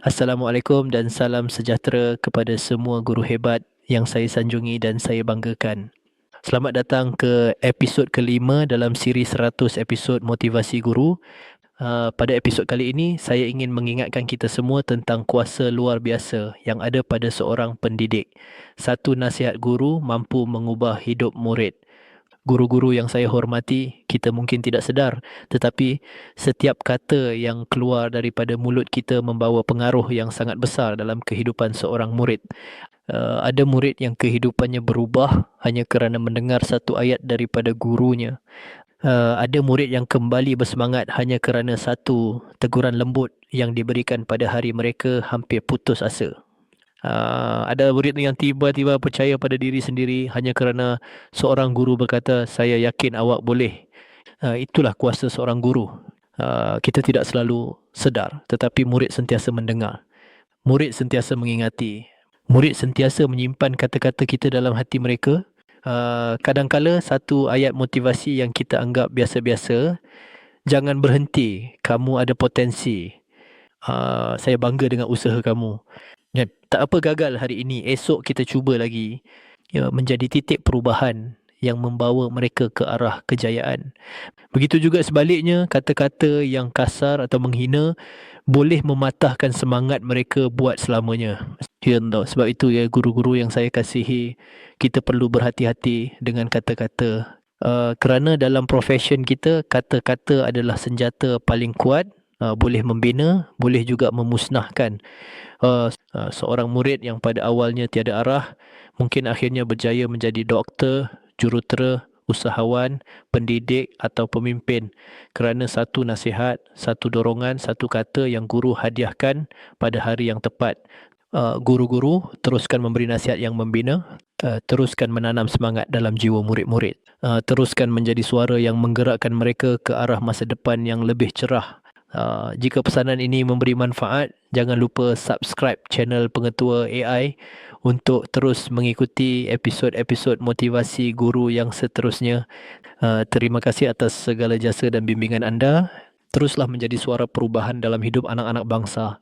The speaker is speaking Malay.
Assalamualaikum dan salam sejahtera kepada semua guru hebat yang saya sanjungi dan saya banggakan. Selamat datang ke episod kelima dalam siri 100 episod motivasi guru. Pada episod kali ini, saya ingin mengingatkan kita semua tentang kuasa luar biasa yang ada pada seorang pendidik. Satu nasihat guru mampu mengubah hidup murid. Guru-guru yang saya hormati, kita mungkin tidak sedar, tetapi setiap kata yang keluar daripada mulut kita membawa pengaruh yang sangat besar dalam kehidupan seorang murid. Ada murid yang kehidupannya berubah hanya kerana mendengar satu ayat daripada gurunya. Ada murid yang kembali bersemangat hanya kerana satu teguran lembut yang diberikan pada hari mereka hampir putus asa. Ada murid yang tiba-tiba percaya pada diri sendiri hanya kerana seorang guru berkata, saya yakin awak boleh. Itulah kuasa seorang guru. Kita tidak selalu sedar, tetapi murid sentiasa mendengar. Murid sentiasa mengingati. Murid sentiasa menyimpan kata-kata kita dalam hati mereka. Kadang-kala satu ayat motivasi yang kita anggap biasa-biasa, jangan berhenti, kamu ada potensi. Saya bangga dengan usaha kamu. Ya, tak apa gagal hari ini, esok kita cuba lagi. Ya, menjadi titik perubahan yang membawa mereka ke arah kejayaan. Begitu juga sebaliknya, kata-kata yang kasar atau menghina boleh mematahkan semangat mereka buat selamanya. Ya, sebab itu ya guru-guru yang saya kasihi, kita perlu berhati-hati dengan kata-kata. Kerana dalam profession kita, kata-kata adalah senjata paling kuat. Boleh membina, boleh juga memusnahkan. Seorang murid yang pada awalnya tiada arah, mungkin akhirnya berjaya menjadi doktor, jurutera, usahawan, pendidik atau pemimpin kerana satu nasihat, satu dorongan, satu kata yang guru hadiahkan pada hari yang tepat. Guru-guru teruskan memberi nasihat yang membina, teruskan menanam semangat dalam jiwa murid-murid, teruskan menjadi suara yang menggerakkan mereka ke arah masa depan yang lebih cerah. Jika pesanan ini memberi manfaat, jangan lupa subscribe channel Pengetua AI untuk terus mengikuti episod-episod motivasi guru yang seterusnya. Terima kasih atas segala jasa dan bimbingan anda. Teruslah menjadi suara perubahan dalam hidup anak-anak bangsa.